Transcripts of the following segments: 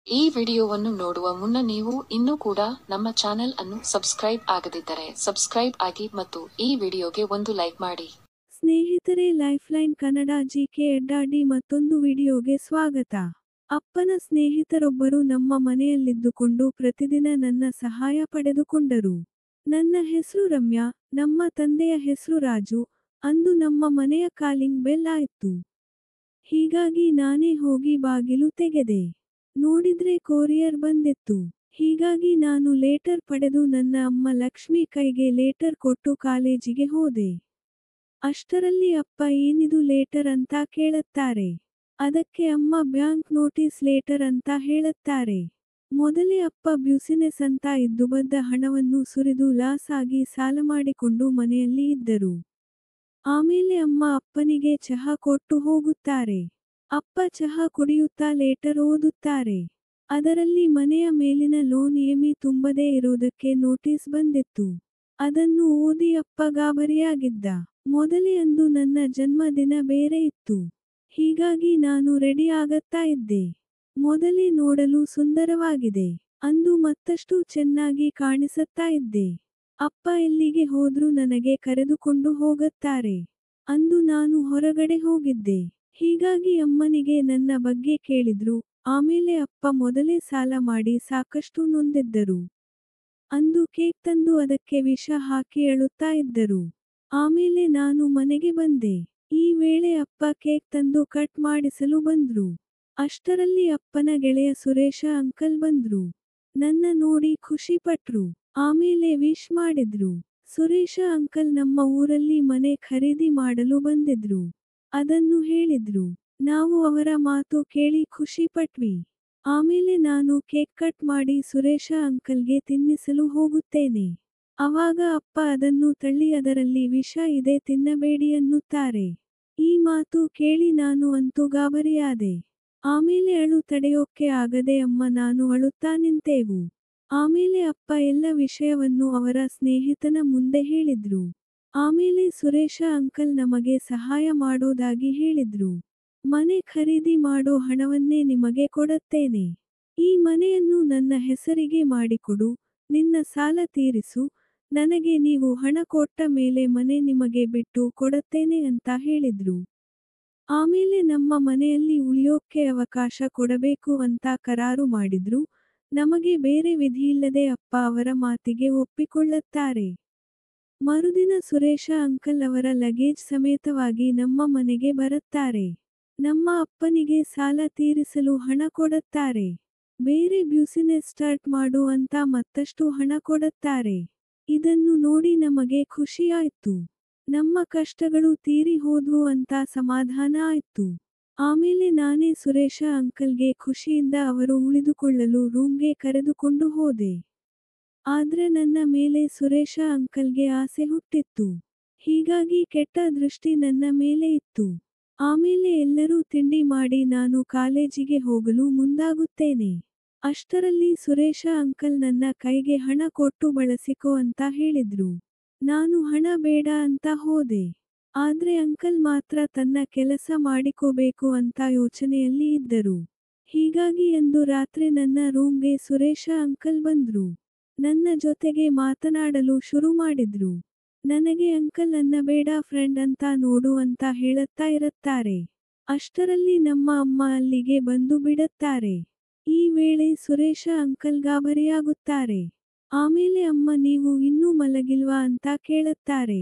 ಈ ವಿಡಿಯೋವನ್ನು ನೋಡುವ ಮುನ್ನ ನೀವು ಇನ್ನೂ ಕೂಡ ನಮ್ಮ ಚಾನೆಲ್ ಅನ್ನು ಸಬ್ಸ್ಕ್ರೈಬ್ ಆಗದಿದ್ದರೆ ಸಬ್ಸ್ಕ್ರೈಬ್ ಆಗಿ ಮತ್ತು ಈ ವಿಡಿಯೋಗೆ ಒಂದು ಲೈಕ್ ಮಾಡಿ. ಸ್ನೇಹಿತರೆ, ಲೈಫ್ಲೈನ್ ಕನ್ನಡ ಜಿಕೆ ಅಡ್ಡಾಡಿ ಮತ್ತೊಂದು ವಿಡಿಯೋಗೆ ಸ್ವಾಗತ. ಅಪ್ಪನ ಸ್ನೇಹಿತರೊಬ್ಬರು ನಮ್ಮ ಮನೆಯಲ್ಲಿದ್ದುಕೊಂಡು ಪ್ರತಿದಿನ ನನ್ನ ಸಹಾಯ ಪಡೆದುಕೊಂಡರು. ನನ್ನ ಹೆಸರು ರಮ್ಯಾ, ನಮ್ಮ ತಂದೆಯ ಹೆಸರು ರಾಜು. ಅಂದು ನಮ್ಮ ಮನೆಯ ಕಾಲಿಂಗ್ ಬೆಲ್ ಆಯಿತು. ಹೀಗಾಗಿ ನಾನೇ ಹೋಗಿ ಬಾಗಿಲು ತೆಗೆದೆ. ನೋಡಿದ್ರೆ ಕೊರಿಯರ್ ಬಂದಿತ್ತು. ಹೀಗಾಗಿ ನಾನು ಲೇಟರ್ ಪಡೆದು ನನ್ನ ಅಮ್ಮ ಲಕ್ಷ್ಮಿ ಕೈಗೆ ಲೇಟರ್ ಕೊಟ್ಟು ಕಾಲೇಜಿಗೆ ಹೋದೆ. ಅಷ್ಟರಲ್ಲಿ ಅಪ್ಪ ಏನಿದು ಲೇಟರ್ ಅಂತ ಕೇಳುತ್ತಾರೆ. ಅದಕ್ಕೆ ಅಮ್ಮ ಬ್ಯಾಂಕ್ ನೋಟಿಸ್ ಲೇಟರ್ ಅಂತ ಹೇಳುತ್ತಾರೆ. ಮೊದಲೇ ಅಪ್ಪ ಬ್ಯುಸಿನೆಸ್ ಅಂತ ಇದ್ದು ಬಂದ ಹಣವನ್ನು ಸುರಿದು ಲಾಸ್ ಆಗಿ ಸಾಲ ಮಾಡಿಕೊಂಡು ಮನೆಯಲ್ಲಿ ಇದ್ದರು. ಆಮೇಲೆ ಅಮ್ಮ ಅಪ್ಪನಿಗೆ ಚಹಾ ಕೊಟ್ಟು ಹೋಗುತ್ತಾರೆ. ಅಪ್ಪ ಚಹಾ ಕುಡಿಯುತ್ತಾ ಲೇಟರ್ ಓದುತ್ತಾರೆ. ಅದರಲ್ಲಿ ಮನೆಯ ಮೇಲಿನ ಲೋನ್ ಇಎಂಐ ತುಂಬದೇ ಇರುವುದಕ್ಕೆ ನೋಟಿಸ್ ಬಂದಿತ್ತು. ಅದನ್ನು ಓದಿ ಅಪ್ಪ ಗಾಬರಿಯಾಗಿದ್ದ. ಮೊದಲೇ ಅಂದು ನನ್ನ ಜನ್ಮದಿನ ಬೇರೆ ಇತ್ತು. ಹೀಗಾಗಿ ನಾನು ರೆಡಿ ಆಗತ್ತಾ ಇದ್ದೆ. ಮೊದಲೇ ನೋಡಲು ಸುಂದರವಾಗಿದೆ. ಅಂದು ಮತ್ತಷ್ಟು ಚೆನ್ನಾಗಿ ಕಾಣಿಸುತ್ತಾ ಇದ್ದೆ. ಅಪ್ಪ ಎಲ್ಲಿಗೆ ಹೋದ್ರೂ ನನಗೆ ಕರೆದುಕೊಂಡು ಹೋಗುತ್ತಾರೆ. ಅಂದು ನಾನು ಹೊರಗಡೆ ಹೋಗಿದ್ದೆ. ಹೀಗಾಗಿ ಅಮ್ಮನಿಗೆ ನನ್ನ ಬಗ್ಗೆ ಕೇಳಿದ್ರು. ಆಮೇಲೆ ಅಪ್ಪ ಮೊದಲೇ ಸಾಲ ಮಾಡಿ ಸಾಕಷ್ಟು ನೊಂದಿದ್ದರು. ಅಂದು ಕೇಕ್ ತಂದು ಅದಕ್ಕೆ ವಿಷ ಹಾಕಿ ಅಳುತ್ತಾ ಇದ್ದರು. ಆಮೇಲೆ ನಾನು ಮನೆಗೆ ಬಂದೆ. ಈ ವೇಳೆ ಅಪ್ಪ ಕೇಕ್ ತಂದು ಕಟ್ ಮಾಡಿಸಲು ಬಂದ್ರು. ಅಷ್ಟರಲ್ಲಿ ಅಪ್ಪನ ಗೆಳೆಯ ಸುರೇಶ ಅಂಕಲ್ ಬಂದ್ರು. ನನ್ನ ನೋಡಿ ಖುಷಿ ಪಟ್ರು. ಆಮೇಲೆ ವಿಶ್ ಮಾಡಿದ್ರು. ಸುರೇಶ ಅಂಕಲ್ ನಮ್ಮ ಊರಲ್ಲಿ ಮನೆ ಖರೀದಿ ಮಾಡಲು ಬಂದಿದ್ರು. ಅದನ್ನು ಹೇಳಿದ್ರು. ನಾವು ಅವರ ಮಾತು ಕೇಳಿ ಖುಷಿ ಪಟ್ವಿ. ಆಮೇಲೆ ನಾನು ಕೇಕ್ ಕಟ್ ಮಾಡಿ ಸುರೇಶ ಅಂಕಲ್ಗೆ ತಿನ್ನಿಸಲು ಹೋಗುತ್ತೇನೆ. ಅವಾಗ ಅಪ್ಪ ಅದನ್ನು ತಳ್ಳಿ ಅದರಲ್ಲಿ ವಿಷ ಇದೆ ತಿನ್ನಬೇಡಿ ಅನ್ನುತ್ತಾರೆ. ಈ ಮಾತು ಕೇಳಿ ನಾನು ಅಂತೂ ಗಾಬರಿಯಾದೆ. ಆಮೇಲೆ ಅಳು ತಡೆಯೋಕ್ಕೆ ಆಗದೆ ಅಮ್ಮ ನಾನು ಅಳುತ್ತಾ ನಿಂತೆವು. ಆಮೇಲೆ ಅಪ್ಪ ಎಲ್ಲ ವಿಷಯವನ್ನು ಅವರ ಸ್ನೇಹಿತನ ಮುಂದೆ ಹೇಳಿದ್ರು. ಆಮೇಲೆ ಸುರೇಶ ಅಂಕಲ್ ನಮಗೆ ಸಹಾಯ ಮಾಡೋದಾಗಿ ಹೇಳಿದ್ರು. ಮನೆ ಖರೀದಿ ಮಾಡೋ ಹಣವನ್ನೇ ನಿಮಗೆ ಕೊಡುತ್ತೇನೆ. ಈ ಮನೆಯನ್ನು ನನ್ನ ಹೆಸರಿಗೆ ಮಾಡಿಕೊಡು, ನಿನ್ನ ಸಾಲ ತೀರಿಸು, ನನಗೆ ನೀವು ಹಣ ಕೊಟ್ಟ ಮೇಲೆ ಮನೆ ನಿಮಗೆ ಬಿಟ್ಟು ಕೊಡುತ್ತೇನೆ ಅಂತ ಹೇಳಿದ್ರು. ಆಮೇಲೆ ನಮ್ಮ ಮನೆಯಲ್ಲಿ ಉಳಿಯೋಕ್ಕೆ ಅವಕಾಶ ಕೊಡಬೇಕು ಅಂತ ಕರಾರು ಮಾಡಿದ್ರು. ನಮಗೆ ಬೇರೆ ವಿಧಿಯಿಲ್ಲದೆ ಅಪ್ಪ ಅವರ ಮಾತಿಗೆ ಒಪ್ಪಿಕೊಳ್ಳುತ್ತಾರೆ. ಮರುದಿನ ಸುರೇಶ ಅಂಕಲ್ ಅವರ ಲಗೇಜ್ ಸಮೇತವಾಗಿ ನಮ್ಮ ಮನೆಗೆ ಬರುತ್ತಾರೆ. ನಮ್ಮ ಅಪ್ಪನಿಗೆ ಸಾಲ ತೀರಿಸಲು ಹಣ ಕೊಡುತ್ತಾರೆ. ಬೇರೆ ಬ್ಯುಸಿನೆಸ್ ಸ್ಟಾರ್ಟ್ ಮಾಡು ಅಂತ ಮತ್ತಷ್ಟು ಹಣ ಕೊಡುತ್ತಾರೆ. ಇದನ್ನು ನೋಡಿ ನಮಗೆ ಖುಷಿಯಾಯ್ತು. ನಮ್ಮ ಕಷ್ಟಗಳು ತೀರಿ ಹೋದ್ವು ಅಂತ ಸಮಾಧಾನ ಆಯ್ತು. ಆಮೇಲೆ ನಾನೇ ಸುರೇಶ ಅಂಕಲ್ಗೆ ಖುಷಿಯಿಂದ ಅವರು ಉಳಿದುಕೊಳ್ಳಲು ರೂಮ್ಗೆ ಕರೆದುಕೊಂಡು ಹೋದೆ. ಆದ್ರೆ ನನ್ನ ಮೇಲೆ ಸುರೇಶ ಅಂಕಲ್ಗೆ ಆಸೆ ಹುಟ್ಟಿತ್ತು. ಹೀಗಾಗಿ ಕೆಟ್ಟ ದೃಷ್ಟಿ ನನ್ನ ಮೇಲೆ ಇತ್ತು. ಆಮೇಲೆ ಎಲ್ಲರೂ ತಿಂಡಿ ಮಾಡಿ ನಾನು ಕಾಲೇಜಿಗೆ ಹೋಗಲು ಮುಂದಾಗುತ್ತೇನೆ. ಅಷ್ಟರಲ್ಲಿ ಸುರೇಶ ಅಂಕಲ್ ನನ್ನ ಕೈಗೆ ಹಣ ಕೊಟ್ಟು ಬಳಸಿಕೋ ಅಂತ ಹೇಳಿದ್ರು. ನಾನು ಹಣ ಬೇಡ ಅಂತ ಹೋದೆ. ಆದ್ರೆ ಅಂಕಲ್ ಮಾತ್ರ ತನ್ನ ಕೆಲಸ ಮಾಡಿಕೋಬೇಕು ಅಂತ ಯೋಚನೆಯಲ್ಲಿ ಇದ್ದರು. ಹೀಗಾಗಿ ಅಂದು ರಾತ್ರಿ ನನ್ನ ರೂಮ್ಗೆ ಸುರೇಶ ಅಂಕಲ್ ಬಂದ್ರು. ನನ್ನ ಜೊತೆಗೆ ಮಾತನಾಡಲು ಶುರು ಮಾಡಿದ್ರು. ನನಗೆ ಅಂಕಲ್ ಅನ್ನಬೇಡ ಫ್ರೆಂಡ್ ಅಂತ ನೋಡು ಅಂತ ಹೇಳುತ್ತಾ ಇರುತ್ತಾರೆ. ಅಷ್ಟರಲ್ಲಿ ನಮ್ಮ ಅಮ್ಮ ಅಲ್ಲಿಗೆ ಬಂದು ಬಿಡುತ್ತಾರೆ. ಈ ವೇಳೆ ಸುರೇಶ ಅಂಕಲ್ ಗಾಬರಿಯಾಗುತ್ತಾರೆ. ಆಮೇಲೆ ಅಮ್ಮ ನೀವು ಇನ್ನೂ ಮಲಗಿಲ್ವಾ ಅಂತ ಕೇಳುತ್ತಾರೆ.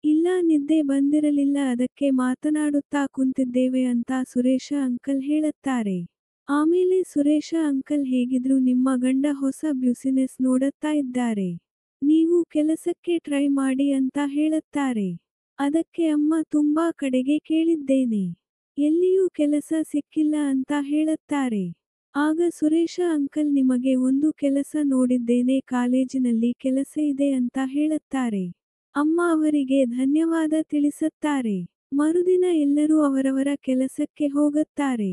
ಇಲ್ಲ ನಿದ್ದೆ ಬಂದಿರಲಿಲ್ಲ ಅದಕ್ಕೆ ಮಾತನಾಡುತ್ತಾ ಕುಂತಿದ್ದೇವೆ ಅಂತ ಸುರೇಶ ಅಂಕಲ್ ಹೇಳುತ್ತಾರೆ. ಆಮೇಲೆ ಸುರೇಶ ಅಂಕಲ್ ಹೇಗಿದ್ರು ನಿಮ್ಮ ಗಂಡ ಹೊಸ ಬ್ಯುಸಿನೆಸ್ ನೋಡುತ್ತಾ ಇದ್ದಾರೆ. ನೀವು ಕೆಲಸಕ್ಕೆ ಟ್ರೈ ಮಾಡಿ ಅಂತ ಹೇಳುತ್ತಾರೆ. ಅದಕ್ಕೆ ಅಮ್ಮ ತುಂಬಾ ಕಡೆಗೆ ಕೇಳಿದ್ದೇನೆ. ಎಲ್ಲಿಯೂ ಕೆಲಸ ಸಿಕ್ಕಿಲ್ಲ ಅಂತ ಹೇಳುತ್ತಾರೆ. ಆಗ ಸುರೇಶ ಅಂಕಲ್ ನಿಮಗೆ ಒಂದು ಕೆಲಸ ನೋಡಿದ್ದೇನೆ ಕಾಲೇಜಿನಲ್ಲಿ ಕೆಲಸ ಇದೆ ಅಂತ ಹೇಳುತ್ತಾರೆ. ಅಮ್ಮ ಅವರಿಗೆ ಧನ್ಯವಾದ ತಿಳಿಸುತ್ತಾರೆ. ಮರುದಿನ ಎಲ್ಲರೂ ಅವರವರ ಕೆಲಸಕ್ಕೆ ಹೋಗುತ್ತಾರೆ.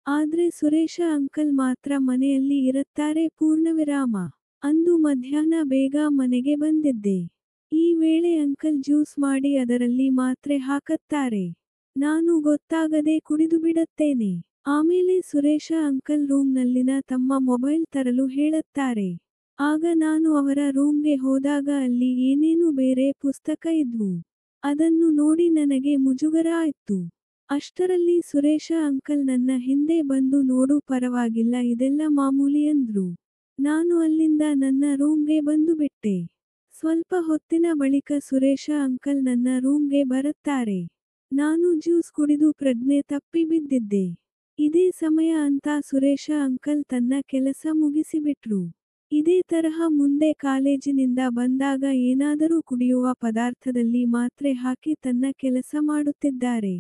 ಆದ್ರೆ ಸುರೇಶ ಅಂಕಲ್ ಮಾತ್ರ ಮನೆಯಲ್ಲಿ ಇರುತ್ತಾರೆ ಪೂರ್ಣವಿರಾಮ. ಅಂದು ಮಧ್ಯಾಹ್ನ ಬೇಗ ಮನೆಗೆ ಬಂದಿದ್ದೆ. ಈ ವೇಳೆ ಅಂಕಲ್ ಜ್ಯೂಸ್ ಮಾಡಿ ಅದರಲ್ಲಿ ಮಾತ್ರೆ ಹಾಕುತ್ತಾರೆ. ನಾನು ಗೊತ್ತಾಗದೆ ಕುಡಿದು ಬಿಡುತ್ತೇನೆ. ಆಮೇಲೆ ಸುರೇಶ ಅಂಕಲ್ ರೂಮ್ನಲ್ಲಿನ ತಮ್ಮ ಮೊಬೈಲ್ ತರಲು ಹೇಳುತ್ತಾರೆ. ಆಗ ನಾನು ಅವರ ರೂಮ್ಗೆ ಹೋದಾಗ ಅಲ್ಲಿ ಏನೇನು ಬೇರೆ ಪುಸ್ತಕ ಇದ್ವು. ಅದನ್ನು ನೋಡಿ ನನಗೆ ಮುಜುಗರ ಆಯ್ತು. ಅಷ್ಟರಲ್ಲಿ ಸುರೇಶ ಅಂಕಲ್ ನನ್ನ ಹಿಂದೆ ಬಂದು ನೋಡು ಪರವಾಗಿಲ್ಲ ಇದೆಲ್ಲ ಮಾಮೂಲಿ ಅಂದ್ರು. ನಾನು ಅಲ್ಲಿಂದ ನನ್ನ ರೂಮ್ಗೆ ಬಂದು ಬಿಟ್ಟೆ. ಸ್ವಲ್ಪ ಹೊತ್ತಿನ ಬಳಿಕ ಸುರೇಶ ಅಂಕಲ್ ನನ್ನ ರೂಮ್ಗೆ ಬರುತ್ತಾರೆ. ನಾನು ಜ್ಯೂಸ್ ಕುಡಿದು ಪ್ರಜ್ಞೆ ತಪ್ಪಿ ಬಿದ್ದಿದ್ದೆ. ಇದೇ ಸಮಯ ಅಂತ ಸುರೇಶ ಅಂಕಲ್ ತನ್ನ ಕೆಲಸ ಮುಗಿಸಿಬಿಟ್ರು. ಇದೇ ತರಹ ಮುಂದೆ ಕಾಲೇಜಿನಿಂದ ಬಂದಾಗ ಏನಾದರೂ ಕುಡಿಯುವ ಪದಾರ್ಥದಲ್ಲಿ ಮಾತ್ರೆ ಹಾಕಿ ತನ್ನ ಕೆಲಸ ಮಾಡುತ್ತಿದ್ದಾರೆ.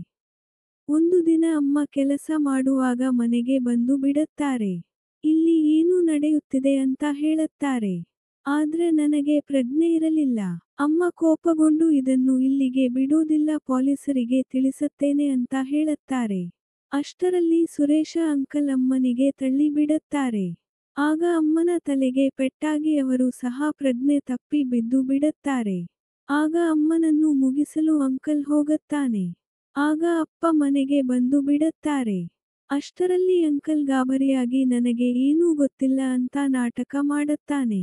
ಒಂದು ದಿನ ಅಮ್ಮ ಕೆಲಸ ಮಾಡುವಾಗ ಮನೆಗೆ ಬಂದು ಬಿಡುತ್ತಾರೆ. ಇಲ್ಲಿ ಏನು ನಡೆಯುತ್ತಿದೆ ಅಂತ ಹೇಳುತ್ತಾರೆ. ಆದ್ರೆ ನನಗೆ ಪ್ರಜ್ಞೆ ಇರಲಿಲ್ಲ. ಅಮ್ಮ ಕೋಪಗೊಂಡು ಇದನ್ನು ಇಲ್ಲಿಗೆ ಬಿಡೋದಿಲ್ಲ ಪೊಲೀಸರಿಗೆ ತಿಳಿಸುತ್ತೇನೆ ಅಂತ ಹೇಳುತ್ತಾರೆ. ಅಷ್ಟರಲ್ಲಿ ಸುರೇಶ ಅಂಕಲ್ ಅಮ್ಮನಿಗೆ ತಳ್ಳಿ ಬಿಡುತ್ತಾರೆ. ಆಗ ಅಮ್ಮನ ತಲೆಗೆ ಪೆಟ್ಟಾಗಿ ಅವರು ಸಹ ಪ್ರಜ್ಞೆ ತಪ್ಪಿ ಬಿದ್ದು ಬಿಡುತ್ತಾರೆ. ಆಗ ಅಮ್ಮನನ್ನು ಮುಗಿಸಲು ಅಂಕಲ್ ಹೋಗುತ್ತಾನೆ. ಆಗ ಅಪ್ಪ ಮನೆಗೆ ಬಂದು ಬಿಡುತ್ತಾರೆ. ಅಷ್ಟರಲ್ಲಿ ಅಂಕಲ್ ಗಾಬರಿಯಾಗಿ ನನಗೆ ಏನೂ ಗೊತ್ತಿಲ್ಲ ಅಂತ ನಾಟಕ ಮಾಡುತ್ತಾನೆ.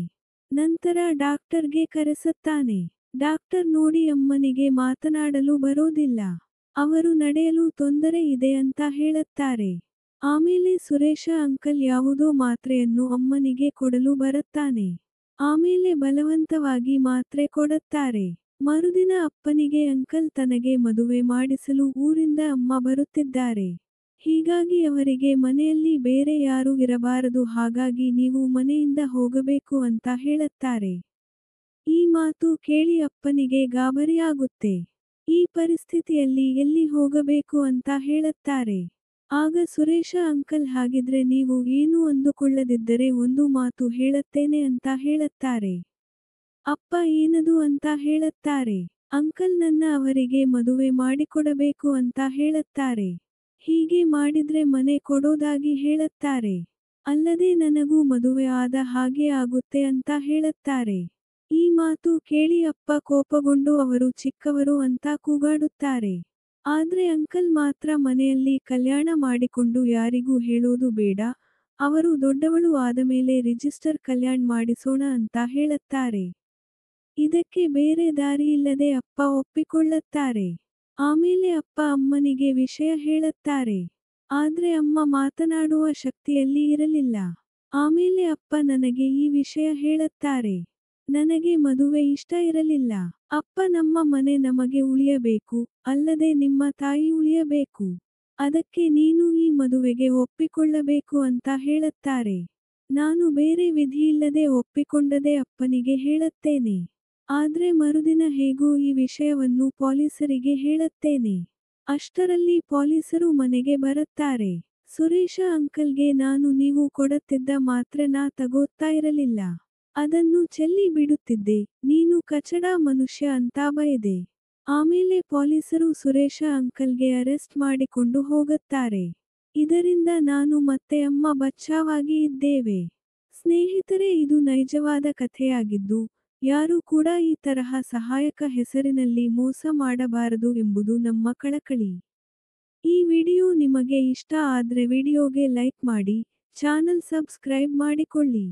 ನಂತರ ಡಾಕ್ಟರ್ಗೆ ಕರೆಸುತ್ತಾನೆ. ಡಾಕ್ಟರ್ ನೋಡಿ ಅಮ್ಮನಿಗೆ ಮಾತನಾಡಲು ಬರೋದಿಲ್ಲ. ಅವರು ನಡೆಯಲು ತೊಂದರೆ ಇದೆ ಅಂತ ಹೇಳುತ್ತಾರೆ. ಆಮೇಲೆ ಸುರೇಶ ಅಂಕಲ್ ಯಾವುದೋ ಮಾತ್ರೆಯನ್ನು ಅಮ್ಮನಿಗೆ ಕೊಡಲು ಬರುತ್ತಾನೆ. ಆಮೇಲೆ ಬಲವಂತವಾಗಿ ಮಾತ್ರೆ ಕೊಡುತ್ತಾರೆ. ಮರುದಿನ ಅಪ್ಪನಿಗೆ ಅಂಕಲ್ ತನಗೆ ಮದುವೆ ಮಾಡಿಸಲು ಊರಿಂದ ಅಮ್ಮ ಬರುತ್ತಿದ್ದಾರೆ. ಹೀಗಾಗಿ ಅವರಿಗೆ ಮನೆಯಲ್ಲಿ ಬೇರೆ ಯಾರೂ ಇರಬಾರದು ಹಾಗಾಗಿ ನೀವು ಮನೆಯಿಂದ ಹೋಗಬೇಕು ಅಂತ ಹೇಳುತ್ತಾರೆ. ಈ ಮಾತು ಕೇಳಿ ಅಪ್ಪನಿಗೆ ಗಾಬರಿಯಾಗುತ್ತೆ. ಈ ಪರಿಸ್ಥಿತಿಯಲ್ಲಿ ಎಲ್ಲಿ ಹೋಗಬೇಕು ಅಂತ ಹೇಳುತ್ತಾರೆ. ಆಗ ಸುರೇಶ ಅಂಕಲ್ ಹಾಗಿದ್ರೆ ನೀವು ಏನು ಅಂದುಕೊಳ್ಳದಿದ್ದರೆ ಒಂದು ಮಾತು ಹೇಳುತ್ತೇನೆ ಅಂತ ಹೇಳುತ್ತಾರೆ. ಅಪ್ಪ ಏನದು ಅಂತ ಹೇಳುತ್ತಾರೆ. ಅಂಕಲ್ ನನ್ನ ಅವರಿಗೆ ಮದುವೆ ಮಾಡಿಕೊಡಬೇಕು ಅಂತ ಹೇಳುತ್ತಾರೆ. ಹೀಗೆ ಮಾಡಿದ್ರೆ ಮನೆ ಕೊಡೋದಾಗಿ ಹೇಳುತ್ತಾರೆ. ಅಲ್ಲದೆ ನನಗೂ ಮದುವೆ ಆದ ಹಾಗೆ ಆಗುತ್ತೆ ಅಂತ ಹೇಳುತ್ತಾರೆ. ಈ ಮಾತು ಕೇಳಿ ಅಪ್ಪ ಕೋಪಗೊಂಡು ಅವರು ಚಿಕ್ಕವರು ಅಂತ ಕೂಗಾಡುತ್ತಾರೆ. ಆದ್ರೆ ಅಂಕಲ್ ಮಾತ್ರ ಮನೆಯಲ್ಲಿ ಕಲ್ಯಾಣ ಮಾಡಿಕೊಂಡು ಯಾರಿಗೂ ಹೇಳೋದು ಬೇಡ, ಅವರು ದೊಡ್ಡವಳು ಆದಮೇಲೆ ರಿಜಿಸ್ಟರ್ ಕಲ್ಯಾಣ ಮಾಡಿಸೋಣ ಅಂತ ಹೇಳುತ್ತಾರೆ. ಇದಕ್ಕೆ ಬೇರೆ ದಾರಿಯಿಲ್ಲದೆ ಅಪ್ಪ ಒಪ್ಪಿಕೊಳ್ಳುತ್ತಾರೆ. ಆಮೇಲೆ ಅಪ್ಪ ಅಮ್ಮನಿಗೆ ವಿಷಯ ಹೇಳುತ್ತಾರೆ. ಆದ್ರೆ ಅಮ್ಮ ಮಾತನಾಡುವ ಶಕ್ತಿಯಲ್ಲಿ ಇರಲಿಲ್ಲ. ಆಮೇಲೆ ಅಪ್ಪ ನನಗೆ ಈ ವಿಷಯ ಹೇಳುತ್ತಾರೆ. ನನಗೆ ಮದುವೆ ಇಷ್ಟ ಇರಲಿಲ್ಲ. ಅಪ್ಪ ನಮ್ಮ ಮನೆ ನಮಗೆ ಉಳಿಯಬೇಕು, ಅಲ್ಲದೆ ನಿಮ್ಮ ತಾಯಿ ಉಳಿಯಬೇಕು. ಅದಕ್ಕೆ ನೀನು ಈ ಮದುವೆಗೆ ಒಪ್ಪಿಕೊಳ್ಳಬೇಕು ಅಂತ ಹೇಳುತ್ತಾರೆ. ನಾನು ಬೇರೆ ವಿಧಿಯಿಲ್ಲದೆ ಒಪ್ಪಿಕೊಂಡದೆ ಅಪ್ಪನಿಗೆ ಹೇಳುತ್ತೇನೆ. ಆದ್ರೆ ಮರುದಿನ ಹೇಗೋ ಈ ವಿಷಯವನ್ನು ಪೊಲೀಸರಿಗೆ ಹೇಳುತ್ತೇನೆ. ಅಷ್ಟರಲ್ಲಿ ಪೊಲೀಸರು ಮನೆಗೆ ಬರುತ್ತಾರೆ. ಸುರೇಶ ಅಂಕಲ್ಗೆ ನಾನು ನೀವು ಕೊಡುತ್ತಿದ್ದ ಮಾತ್ರೆನ ತಗೋತಾ ಇರಲಿಲ್ಲ. ಅದನ್ನು ಚೆಲ್ಲಿ ಬಿಡುತ್ತಿದ್ದೆ. ನೀನು ಕಚಡ ಮನುಷ್ಯ ಅಂತ ಬೈದೆ. ಆಮೇಲೆ ಪೊಲೀಸರು ಸುರೇಶ ಅಂಕಲ್ಗೆ ಅರೆಸ್ಟ್ ಮಾಡಿಕೊಂಡು ಹೋಗುತ್ತಾರೆ. ಇದರಿಂದ ನಾನು ಮತ್ತೆ ಅಮ್ಮ ಬಚಾವಾಗಿ ಇದ್ದೇವೆ. ಸ್ನೇಹಿತರೆ ಇದು ನೈಜವಾದ ಕಥೆಯಾಗಿದ್ದು, ಯಾರೂ ಕೂಡ ಈ ತರಹ ಸಹಾಯಕ ಹೆಸರಿನಲ್ಲಿ ಮೋಸ ಮಾಡಬಾರದು ಎಂಬುದು ನಮ್ಮ ಕಳಕಳಿ. ಈ ವಿಡಿಯೋ ನಿಮಗೆ ಇಷ್ಟ ಆದ್ರೆ ವಿಡಿಯೋಗೆ ಲೈಕ್ ಮಾಡಿ, ಚಾನಲ್ ಸಬ್ಸ್ಕ್ರೈಬ್ ಮಾಡಿಕೊಳ್ಳಿ.